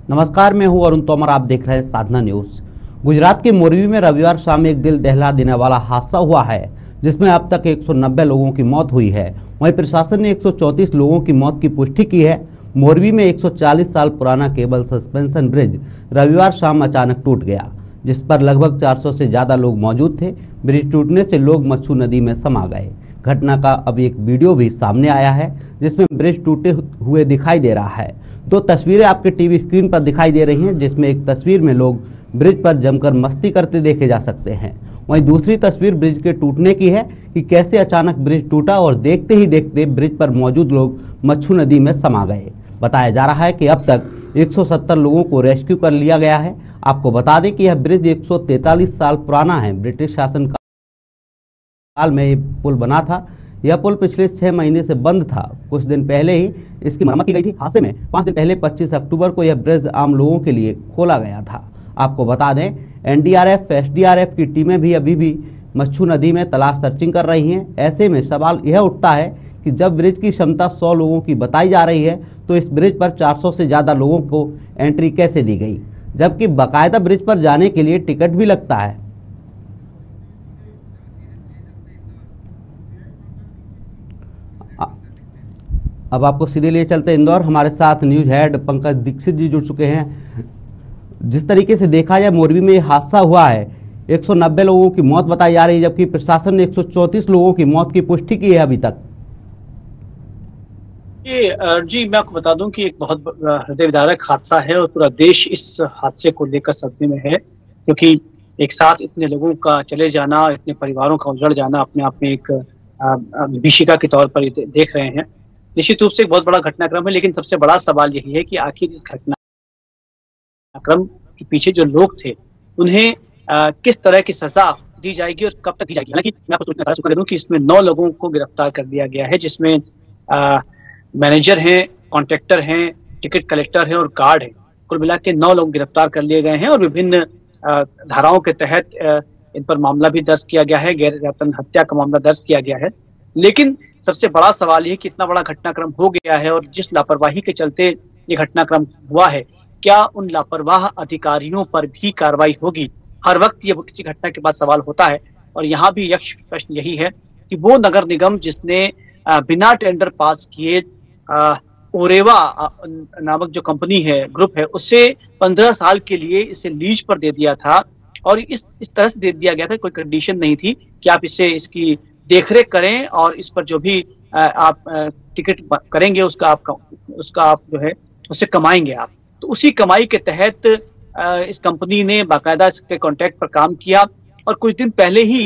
नमस्कार, मैं हूं अरुण तोमर। आप देख रहे हैं साधना न्यूज। गुजरात के मोरबी में रविवार शाम एक दिल दहला देने वाला हादसा हुआ है, जिसमें अब तक 190 लोगों की मौत हुई है। वहीं प्रशासन ने 134 लोगों की मौत की पुष्टि की है। मोरबी में 140 साल पुराना केबल सस्पेंशन ब्रिज रविवार शाम अचानक टूट गया, जिस पर लगभग 400 से ज्यादा लोग मौजूद थे। ब्रिज टूटने से लोग मच्छू नदी में समा गए। घटना का अब एक वीडियो भी सामने आया है, जिसमें ब्रिज टूटे हुए दिखाई दे रहा है। दो तस्वीरें आपके टीवी स्क्रीन पर दिखाई दे रही हैं, जिसमें एक तस्वीर में लोग ब्रिज पर जमकर मस्ती करते देखे जा सकते हैं। वहीं दूसरी तस्वीर ब्रिज के टूटने की है कि कैसे अचानक ब्रिज टूटा और देखते ही देखते ब्रिज पर मौजूद लोग मच्छू नदी में समा गए। बताया जा रहा है कि अब तक 170 लोगों को रेस्क्यू कर लिया गया है। आपको बता दें कि यह ब्रिज 143 साल पुराना है। ब्रिटिश शासन काल में ये पुल बना था। यह पुल पिछले 6 महीने से बंद था। कुछ दिन पहले ही इसकी मरम्मत की गई थी। हादसे में 5 दिन पहले 25 अक्टूबर को यह ब्रिज आम लोगों के लिए खोला गया था। आपको बता दें, एनडीआरएफ, एसडीआरएफ की टीमें भी अभी भी मच्छू नदी में तलाश सर्चिंग कर रही हैं। ऐसे में सवाल यह उठता है कि जब ब्रिज की क्षमता 100 लोगों की बताई जा रही है, तो इस ब्रिज पर 400 से ज़्यादा लोगों को एंट्री कैसे दी गई, जबकि बाकायदा ब्रिज पर जाने के लिए टिकट भी लगता है। अब आपको सीधे लिए चलते इंदौर। हमारे साथ न्यूज हेड पंकज दीक्षित जी जुड़ चुके हैं। जिस तरीके से देखा जाए, मोरबी में हादसा हुआ है, 190 लोगों की मौत बताई जा रही है, जबकि प्रशासन ने 134 लोगों की मौत की पुष्टि की है अभी तक। जी, मैं आपको बता दूं कि एक बहुत हृदय विदारक हादसा है और पूरा देश इस हादसे को लेकर सदमे में है, क्योंकि एक साथ इतने लोगों का चले जाना, इतने परिवारों का उजड़ जाना अपने आप में एक विभीषिका के तौर पर देख रहे हैं। निश्चित रूप से एक बहुत बड़ा घटनाक्रम है, लेकिन सबसे बड़ा सवाल यही है कि आखिर इस घटनाक्रम के पीछे जो लोग थे, उन्हें किस तरह की सजा दी जाएगी और कब तक दी जाएगी। हालांकि मैं आपको सूचना दे दूं कि इसमें 9 लोगों को गिरफ्तार कर लिया गया है, जिसमें मैनेजर हैं, कॉन्ट्रैक्टर हैं, टिकट कलेक्टर हैं और गार्ड हैं। कुल मिला के 9 लोग गिरफ्तार कर लिए गए हैं और विभिन्न धाराओं के तहत इन पर मामला भी दर्ज किया गया है। गैर यत्न हत्या का मामला दर्ज किया गया है। लेकिन सबसे बड़ा सवाल ये कि इतना बड़ा घटनाक्रम हो गया है और जिस लापरवाही के चलते ये घटनाक्रम हुआ है, क्या उन लापरवाह अधिकारियों पर भी कार्रवाई होगी? हर वक्त ये किसी घटना के बाद सवाल होता है और यहाँ भी यक्ष प्रश्न यही है कि वो नगर निगम जिसने बिना टेंडर पास किए ओरेवा नामक जो कंपनी है, ग्रुप है, उसे 15 साल के लिए इसे लीज पर दे दिया था और इस तरह से दे दिया गया था, कोई कंडीशन नहीं थी कि आप इसकी देखरेख करें और इस पर जो भी आप टिकट करेंगे उसका आप जो है उससे कमाएंगे आप। तो उसी कमाई के तहत इस कंपनी ने बाकायदा इसके कॉन्ट्रैक्ट पर काम किया और कुछ दिन पहले ही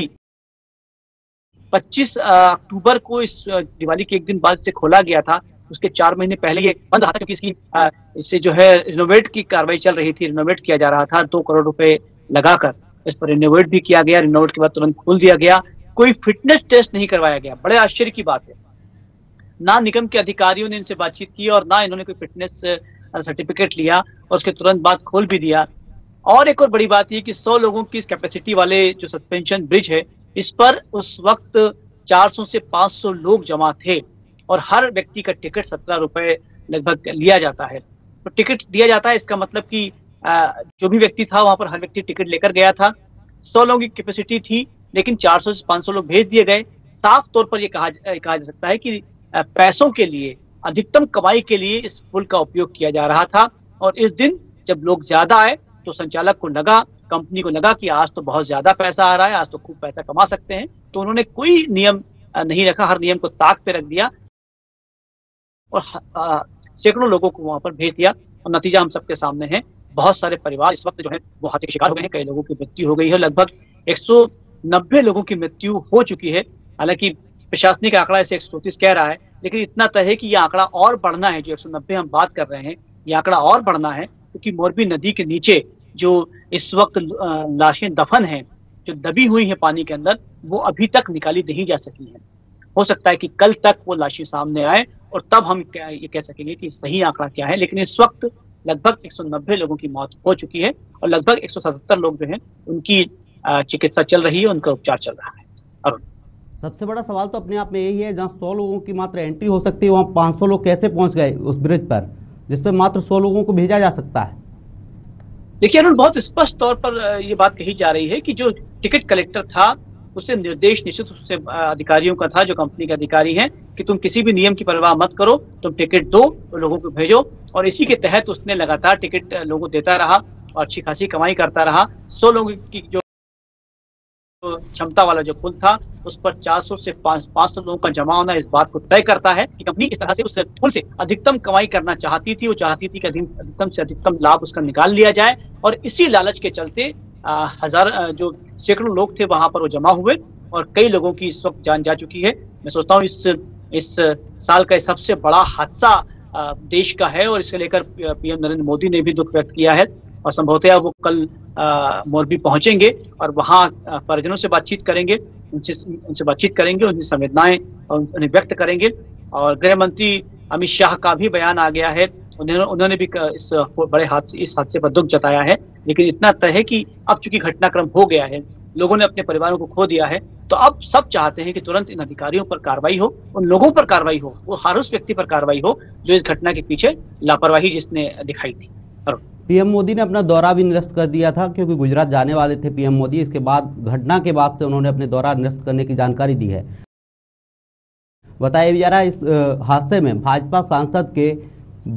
25 अक्टूबर को इस दिवाली के एक दिन बाद से खोला गया था। उसके 4 महीने पहले ये बंद रहा था, क्योंकि इससे जो है रिनोवेट की कार्रवाई चल रही थी, रिनोवेट किया जा रहा था। 2 करोड़ रुपए लगाकर इस पर रिनोवेट भी किया गया। रिनोवेट के बाद तुरंत खोल दिया गया। कोई फिटनेस टेस्ट नहीं करवाया गया। बड़े आश्चर्य की बात है, ना निगम के अधिकारियों ने इनसे बातचीत की और ना इन्होंने कोई फिटनेस सर्टिफिकेट लिया और उसके तुरंत बाद खोल भी दिया। और एक और बड़ी बात यह कि 100 लोगों की इस कैपेसिटी वाले जो सस्पेंशन ब्रिज है, इस पर उस वक्त 400 से 500 लोग जमा थे और हर व्यक्ति का टिकट 17 रुपए लगभग लिया जाता है। तो टिकट दिया जाता है, इसका मतलब कि जो भी व्यक्ति था वहां पर हर व्यक्ति टिकट लेकर गया था। 100 लोगों की कैपेसिटी थी, लेकिन 400 से 500 लोग भेज दिए गए। साफ तौर पर यह कहा जा सकता है कि पैसों के लिए, अधिकतम कमाई के लिए इस पुल का उपयोग किया जा रहा था। और इस दिन जब लोग ज्यादा आए तो संचालक को लगा, कंपनी को लगा कि आज तो बहुत ज्यादा पैसा आ रहा है, आज तो खूब पैसा कमा सकते हैं, तो उन्होंने कोई नियम नहीं रखा, हर नियम को ताक पे रख दिया और सैकड़ों लोगों को वहां पर भेज दिया। और नतीजा हम सबके सामने है। बहुत सारे परिवार इस वक्त जो है वो हादसे के शिकार हो गए हैं। कई लोगों की मृत्यु हो गई है। लगभग 190 लोगों की मृत्यु हो चुकी है। हालांकि प्रशासनिक आंकड़ा इसे 134 कह रहा है, लेकिन इतना तय है कि यह आंकड़ा और बढ़ना है। जो 190 हम बात कर रहे हैं, यह आंकड़ा और बढ़ना है, क्योंकि मोरबी नदी के नीचे जो इस वक्त लाशें दफन हैं, जो दबी हुई हैं पानी के अंदर, वो अभी तक निकाली नहीं जा सकी हैं। हो सकता है कि कल तक वो लाशें सामने आए और तब हम ये कह सकेंगे कि सही आंकड़ा क्या है। लेकिन इस वक्त लगभग 190 लोगों की मौत हो चुकी है और लगभग 177 लोग जो हैं उनकी चिकित्सा चल रही है, उनका उपचार चल रहा है। अरुण, सबसे बड़ा सवाल तो अपने आप में यही है, जहां 100 लोगों की मात्र एंट्री हो सकती है, वहां 500 लोग कैसे पहुंच गए उस ब्रिज पर, जिसपे मात्र 100 लोगों को भेजा जा सकता है। देखिए अरुण, बहुत स्पष्ट तौर पर ये बात कही जा रही है कि जो टिकट कलेक्टर था उससे निर्देश निश्चित रूप से अधिकारियों का था, जो कंपनी के अधिकारी हैं, कि तुम किसी भी नियम की परवाह मत करो, तुम टिकट दो, लोगों को भेजो। और इसी के तहत उसने लगातार टिकट लोगों को देता रहा और अच्छी खासी कमाई करता रहा। 100 लोगों की जो क्षमता वाला जो पुल था उस पर 400 से 500 लोगों का जमा होना इस बात को तय करता है कि कंपनी इस तरह से उस पुल से अधिकतम कमाई करना चाहती थी। वो चाहती थी कि अधिकतम से अधिकतम लाभ उसका निकाल लिया जाए, और इसी लालच के चलते जो सैकड़ों लोग थे वहां पर वो जमा हुए और कई लोगों की इस वक्त जान जा चुकी है। मैं सोचता हूँ इस साल का सबसे बड़ा हादसा देश का है, और इसके लेकर पीएम नरेंद्र मोदी ने भी दुख व्यक्त किया है, और संभवतः वो कल मोरबी पहुंचेंगे और वहां परिजनों से बातचीत करेंगे, उनसे बातचीत करेंगे, उनकी संवेदनाएं उन्हें व्यक्त करेंगे। और गृह मंत्री अमित शाह का भी बयान आ गया है, उन्होंने भी इस हादसे पर दुख जताया है। लेकिन इतना तय है कि अब चूंकि घटनाक्रम हो गया है, लोगों ने अपने परिवारों को खो दिया है, तो अब सब चाहते हैं कि तुरंत इन अधिकारियों पर कार्रवाई हो, उन लोगों पर कार्रवाई हो, वो हर उस व्यक्ति पर कार्रवाई हो जो इस घटना के पीछे लापरवाही जिसने दिखाई थी। पीएम मोदी ने अपना दौरा भी निरस्त कर दिया था, क्योंकि गुजरात जाने वाले थे पीएम मोदी। इसके बाद घटना के बाद से उन्होंने अपने दौरा निरस्त करने की जानकारी दी है। बताया जा रहा है इस हादसे में भाजपा सांसद के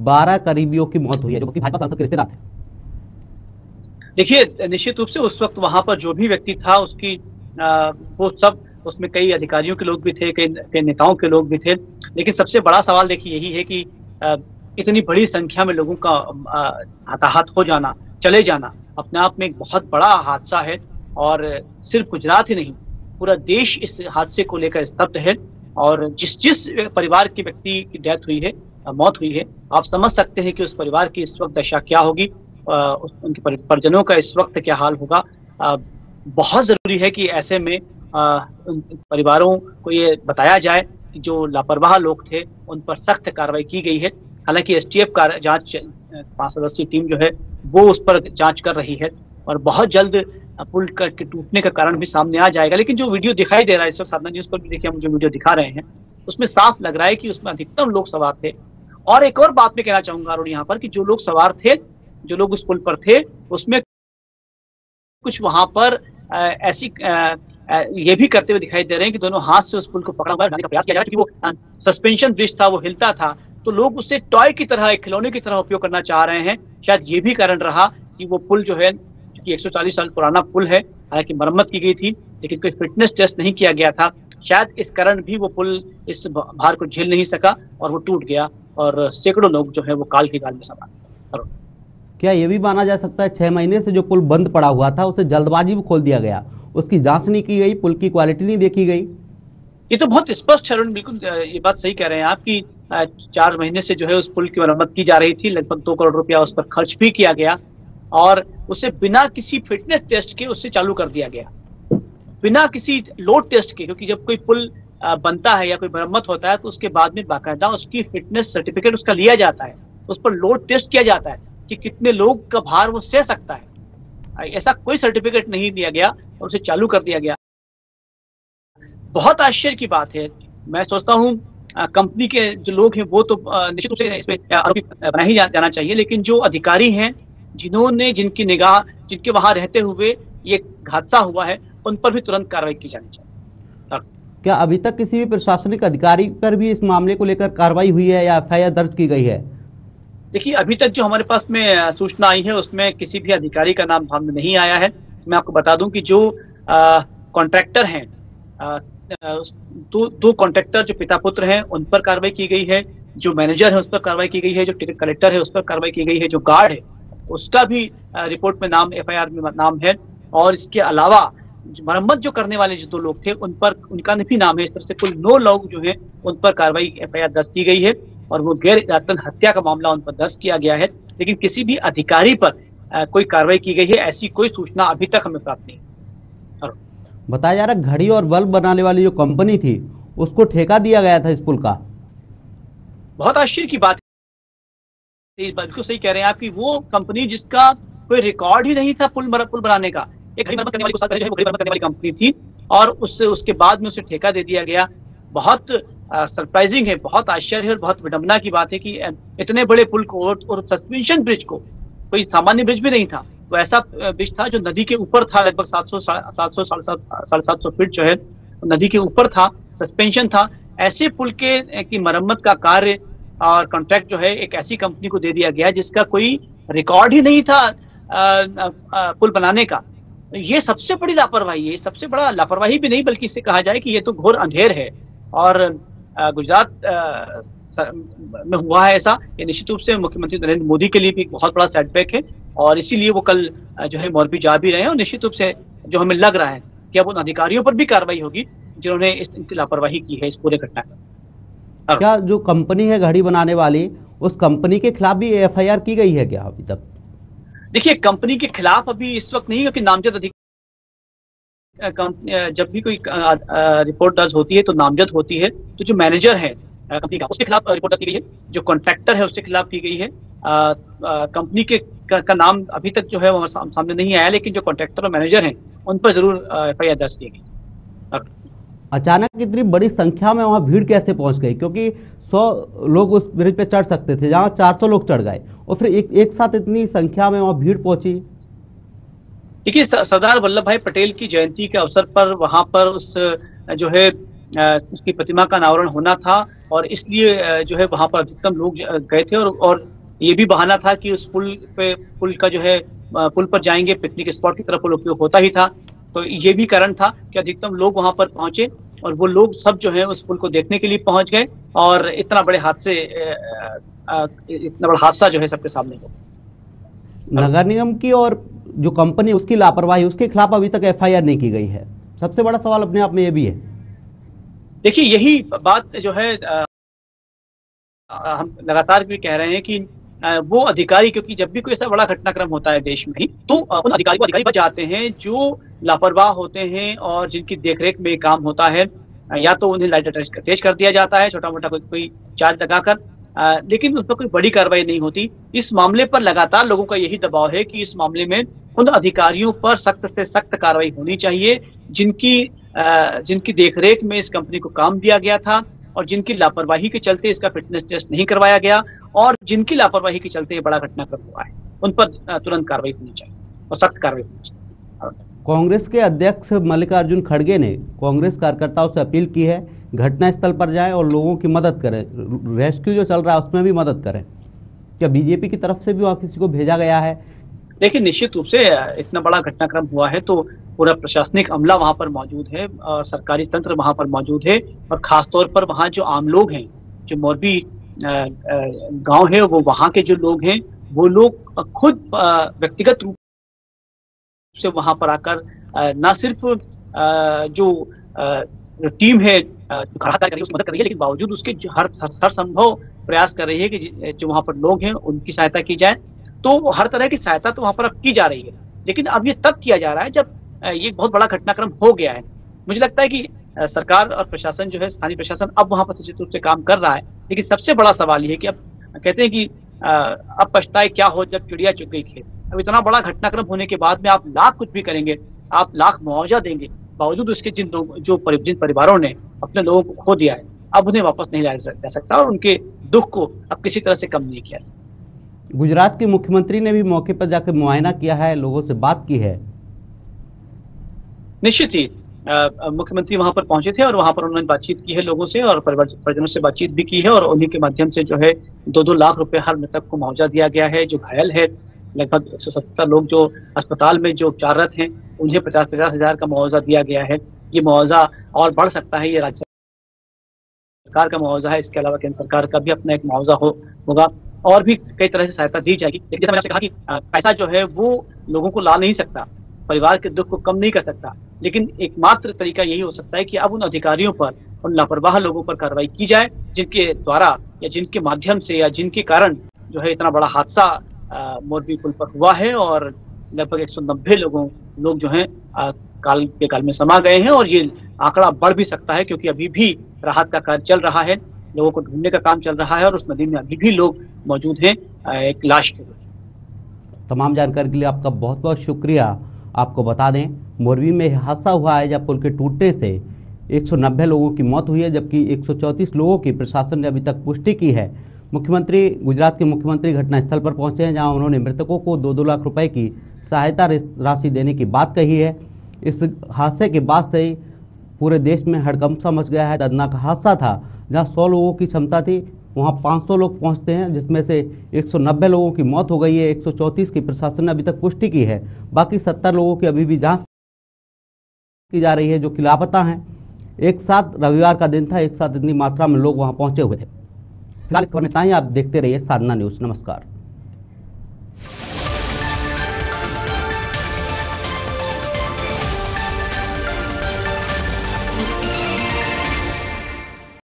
12 करीबियों की मौत हुई है, जो कि भाजपा सांसद के रिश्तेदार थे। देखिए निश्चित रूप से उस वक्त वहां पर जो भी व्यक्ति था उसकी वो सब, उसमें कई अधिकारियों के लोग भी थे, कई नेताओं के लोग भी थे। लेकिन सबसे बड़ा सवाल देखिए यही है कि इतनी बड़ी संख्या में लोगों का हताहत हो जाना, चले जाना अपने आप में एक बहुत बड़ा हादसा है। और सिर्फ गुजरात ही नहीं, पूरा देश इस हादसे को लेकर स्तब्ध है। और जिस परिवार के व्यक्ति की डेथ हुई है, मौत हुई है, आप समझ सकते हैं कि उस परिवार की इस वक्त दशा क्या होगी, उनके परिजनों का इस वक्त क्या हाल होगा। बहुत जरूरी है कि ऐसे में उन परिवारों को ये बताया जाए कि जो लापरवाह लोग थे उन पर सख्त कार्रवाई की गई है। हालांकि एसटीएफ का जांच 5 सदस्यीय टीम जो है वो उस पर जांच कर रही है, और बहुत जल्द पुल के टूटने का कारण भी सामने आ जाएगा। लेकिन जो वीडियो दिखाई दे रहा है इस वक्त साधना न्यूज पर भी देखिए हम जो वीडियो दिखा रहे हैं, उसमें साफ लग रहा है कि उसमें अधिकतम लोग सवार थे। और एक और बात मैं कहना चाहूंगा अरुण यहाँ पर, कि जो लोग सवार थे, जो लोग उस पुल पर थे, उसमें कुछ वहां पर ऐसी ये भी करते हुए दिखाई दे रहे हैं कि दोनों हाथ से उस पुल को पकड़ा हुआ का प्रयास किया जा रहा है, क्योंकि वो सस्पेंशन ब्रिज था, वो हिलता था, तो लोग उसे टॉय की तरह, एक खिलौने की तरह उपयोग करना चाह रहे हैं। शायद ये भी कारण रहा कि वो पुल जो है, क्योंकि 140 साल पुराना पुल है, हालांकि मरम्मत की गई थी लेकिन कोई फिटनेस टेस्ट नहीं किया गया था, शायद इस कारण भी वो पुल इस भार को झेल नहीं सका और वो टूट गया, और सैकड़ों लोग जो है वो काल की गाल में सवार। क्या ये भी माना जा सकता है 6 महीने से जो पुल बंद पड़ा हुआ था उसे जल्दबाजी में खोल दिया गया, उसकी जांच नहीं की गई, पुल की क्वालिटी नहीं देखी गई? ये तो बहुत स्पष्ट है, बिल्कुल ये बात सही कह रहे हैं आप कि 4 महीने से जो है उस पुल की मरम्मत की जा रही थी, लगभग 2 करोड़ रुपया उस पर खर्च भी किया गया, और उसे बिना किसी फिटनेस टेस्ट के उससे चालू कर दिया गया, बिना किसी लोड टेस्ट के। क्योंकि जब कोई पुल बनता है या कोई मरम्मत होता है तो उसके बाद में बाकायदा उसकी फिटनेस सर्टिफिकेट उसका लिया जाता है, उस पर लोड टेस्ट किया जाता है कि कितने लोग का भार वो सह सकता है। ऐसा कोई सर्टिफिकेट नहीं दिया गया और उसे चालू कर दिया गया। बहुत आश्चर्य की बात है। मैं सोचता हूँ कंपनी के जो लोग हैं वो तो निश्चित रूप से इसमें आरोपी बना ही जाना चाहिए, लेकिन जो अधिकारी हैं जिन्होंने, जिनकी निगाह, जिनके वहां रहते हुए ये हादसा हुआ है, उन पर भी तुरंत कार्रवाई की जानी चाहिए। क्या अभी तक किसी भी प्रशासनिक अधिकारी पर भी इस मामले को लेकर कार्रवाई हुई है या एफआईआर दर्ज की गई है? देखिए अभी तक जो हमारे पास में सूचना आई है उसमें किसी भी अधिकारी का नाम सामने नहीं आया है। मैं आपको बता दूं कि जो कॉन्ट्रैक्टर हैं, दो कॉन्ट्रैक्टर जो पिता पुत्र हैं उन पर कार्रवाई की गई है, जो मैनेजर है उस पर कार्रवाई की गई है, जो टिकट कलेक्टर है उस पर कार्रवाई की गई है, जो गार्ड है उसका भी रिपोर्ट में नाम, एफआईआर में नाम है, और इसके अलावा मरम्मत जो करने वाले जो 2 लोग थे उन पर, उनका भी नाम है। इस तरह से कुल 9 लोग जो है उन पर कार्रवाई, एफआईआर दर्ज की गई है, और वो गैर इरादतन हत्या का मामला उन पर दर्ज किया गया है। लेकिन किसी भी अधिकारी पर कोई कार्रवाई की गई है ऐसी कोई सूचना अभी तक हमें प्राप्त नहीं। बताया जा रहा है घड़ी और बल्ब बनाने वाली जो कंपनी थी उसको ठेका दिया गया था इस पुल का। बहुत आश्चर्य की बात है, बिल्कुल सही कह रहे हैं आप कि वो कंपनी जिसका कोई रिकॉर्ड ही नहीं था पुल बनाने का, एक घड़ी मरम्मत करने वाली, घड़ी मरम्मत करने वाली कंपनी थी, और उसके बाद में उसे ठेका दे दिया गया। बहुत सरप्राइजिंग है, बहुत आश्चर्य है और बहुत विडंबना की बात है कि इतने बड़े पुल को और सस्पेंशन ब्रिज को, कोई सामान्य ब्रिज भी नहीं था, वो ऐसा ब्रिज था जो नदी के ऊपर था, लगभग 700 साढ़े 700 फीट जो है नदी के ऊपर था, सस्पेंशन था। ऐसे पुल के की मरम्मत का कार्य और कॉन्ट्रैक्ट जो है एक ऐसी कंपनी को दे दिया गया जिसका कोई रिकॉर्ड ही नहीं था पुल बनाने का। ये सबसे बड़ी लापरवाही है, सबसे बड़ा लापरवाही भी नहीं बल्कि इससे कहा जाए कि ये तो घोर अंधेर है। और गुजरात में हुआ है ऐसा, ये निश्चित रूप से मुख्यमंत्री नरेंद्र मोदी के लिए भी एक बहुत बड़ा सेटबैक है और इसीलिए वो कल जो है मोरबी जा भी रहे हैं। और निश्चित रूप से जो हमें लग रहा है कि अब उन अधिकारियों पर भी कार्रवाई होगी जिन्होंने इनकी लापरवाही की है इस पूरे घटना में। क्या जो कंपनी है घड़ी बनाने वाली, उस कंपनी के खिलाफ भी एफआईआर की गई है क्या अभी तक? देखिए, कंपनी के खिलाफ अभी इस वक्त नहीं, क्योंकि नामजद जब भी कोई रिपोर्ट दर्ज होती है तो नामजद होती है। तो जो मैनेजर है कंपनी का, उसके खिलाफ रिपोर्ट दर्ज की गई है। जो कॉन्ट्रैक्टर है उसके खिलाफ की गई है। कंपनी के का नाम अभी तक जो है वो सामने नहीं आया, लेकिन जो कॉन्ट्रैक्टर और मैनेजर हैं उन पर जरूर एफआईआर दर्ज की गई। अचानक इतनी बड़ी संख्या में वहां भीड़ कैसे पहुंच गई? क्योंकि 100 लोग उस ब्रिज पे चढ़ सकते थे, जहां 400 लोग चढ़ गए और फिर एक साथ इतनी संख्या में वहां भीड़ पहुंची। देखिए, सरदार वल्लभ भाई पटेल की जयंती के अवसर पर वहां पर उस जो है उसकी प्रतिमा का अनावरण होना था और इसलिए जो है वहां पर अधिकतम लोग गए थे। और ये भी बहाना था कि उस पुल का जो है पुल पर जाएंगे, पिकनिक स्पॉट की तरफ उपयोग होता ही था। तो ये भी कारण था कि अधिकतम लोग वहां पर पहुंचे और वो लोग सब जो है उस पुल को देखने के लिए पहुंच गए और इतना बड़ा हादसा जो है सबके सामने हो। नगर निगम की और जो कंपनी उसकी लापरवाही, उसके खिलाफ अभी तक एफआईआर नहीं की गई है। सबसे बड़ा सवाल अपने आप में ये भी है। देखिए, यही बात जो है हम लगातार भी कह रहे हैं कि वो अधिकारी, क्योंकि जब भी कोई ऐसा बड़ा घटनाक्रम होता है देश में ही, तो उन अधिकारी बच जाते हैं जो लापरवाह होते हैं और जिनकी देखरेख में काम होता है। या तो उन्हें लाइट तेज कर दिया जाता है, छोटा मोटा कोई चार्ज लगाकर, लेकिन उस पर कोई बड़ी कार्रवाई नहीं होती। इस मामले पर लगातार लोगों का यही दबाव है कि इस मामले में उन अधिकारियों पर सख्त से सख्त कार्रवाई होनी चाहिए जिनकी देखरेख में इस कंपनी को काम दिया गया था और जिनकी लापरवाही के चलते इसका फिटनेस टेस्ट नहीं करवाया गया और जिनकी लापरवाही के चलते ये बड़ा घटनाक्रम हुआ है, उन पर तुरंत कार्रवाई होनी चाहिए और सख्त कार्रवाई होनी चाहिए। कांग्रेस के अध्यक्ष मल्लिकार्जुन खड़गे ने कांग्रेस कार्यकर्ताओं से अपील की है घटनास्थल पर जाएं और लोगों की मदद करें, रेस्क्यू जो चल रहा है उसमें भी मदद करें। क्या बीजेपी की तरफ से भी वहाँ किसी को भेजा गया है? देखिए, निश्चित रूप से इतना बड़ा घटनाक्रम हुआ है तो पूरा प्रशासनिक अमला वहां पर मौजूद है और सरकारी तंत्र वहां पर मौजूद है और खासतौर पर वहां जो आम लोग हैं, जो मोरबी गांव है, वो वहां के जो लोग हैं वो लोग खुद व्यक्तिगत रूप से वहां पर आकर न सिर्फ जो टीम है उसकी मदद कर रही है, लेकिन बावजूद उसके हर संभव प्रयास कर रही है कि जो वहां पर लोग हैं उनकी सहायता की जाए। तो हर तरह की सहायता तो वहां पर अब की जा रही है, लेकिन अब ये तब किया जा रहा है जब ये बहुत बड़ा घटनाक्रम हो गया है। मुझे लगता है कि सरकार और प्रशासन जो है, स्थानीय प्रशासन अब वहां पर निश्चित रूप से काम कर रहा है, लेकिन सबसे बड़ा सवाल ये है कि अब कहते हैं कि अब पछताए क्या हो जब चिड़िया चुग गई खेत। अब इतना बड़ा घटनाक्रम होने के बाद में आप लाख कुछ भी करेंगे, आप लाख मुआवजा देंगे, बावजूद उसके जिन परिवारों ने अपने लोगों को खो दिया है, अब उन्हें वापस नहीं ला जा सकता और उनके दुख को अब किसी तरह से कम नहीं किया जा सकता। गुजरात के मुख्यमंत्री ने भी मौके पर जाकर मुआयना किया है, लोगों से बात की है। निश्चित ही मुख्यमंत्री वहां पर पहुंचे थे और वहां पर उन्होंने बातचीत की है लोगों से और परिजनों से बातचीत भी की है और उन्हीं के माध्यम से जो है 2-2 लाख रुपए हर मृतक को मुआवजा दिया गया है। जो घायल है, लगभग 170 लोग जो अस्पताल में जो उपचाररत हैं, उन्हें 50-50 हजार का मुआवजा दिया गया है। ये मुआवजा और बढ़ सकता है, ये राज्य सरकार का मुआवजा है, इसके अलावा केंद्र सरकार का भी अपना एक मुआवजा होगा और भी कई तरह से सहायता दी जाएगी। लेकिन जैसा मैंने आपसे कहा कि पैसा जो है वो लोगों को ला नहीं सकता, परिवार के दुख को कम नहीं कर सकता, लेकिन एकमात्र तरीका यही हो सकता है कि अब उन अधिकारियों पर, उन लापरवाह लोगों पर कार्रवाई की जाए जिनके द्वारा या जिनके माध्यम से या जिनके कारण जो है इतना बड़ा हादसा मोरबी पुल पर हुआ है और लगभग 190 लोग जो हैं काल में समा गए हैं और ये आंकड़ा बढ़ भी सकता है क्योंकि अभी भी राहत का कार्य चल रहा है, लोगों को ढूंढने का काम चल रहा है और उस नदी में अभी भी लोग मौजूद हैं एक लाश के रूप। तमाम जानकारी के लिए आपका बहुत बहुत शुक्रिया। आपको बता दें, मोरबी में हादसा हुआ है जब पुल के टूटने से 190 लोगों की मौत हुई है, जबकि 134 लोगों की प्रशासन ने अभी तक पुष्टि की है। मुख्यमंत्री गुजरात के मुख्यमंत्री घटनास्थल पर पहुंचे हैं, जहां उन्होंने मृतकों को 2-2 लाख रुपए की सहायता राशि देने की बात कही है। इस हादसे के बाद से ही पूरे देश में हड़कंप सा मच गया है। दर्दनाक हादसा था, जहां 100 लोगों की क्षमता थी, वहां 500 लोग पहुंचते हैं, जिसमें से 190 लोगों की मौत हो गई है। 134 की प्रशासन ने अभी तक पुष्टि की है। बाकी 70 लोगों की अभी भी जांच की जा रही है, जो कि लापता हैं। एक साथ रविवार का दिन था, एक साथ इतनी मात्रा में लोग वहां पहुंचे हुए थे। फिलहाल इस खबर में इतना ही। आप देखते रहिए साधना न्यूज़। नमस्कार।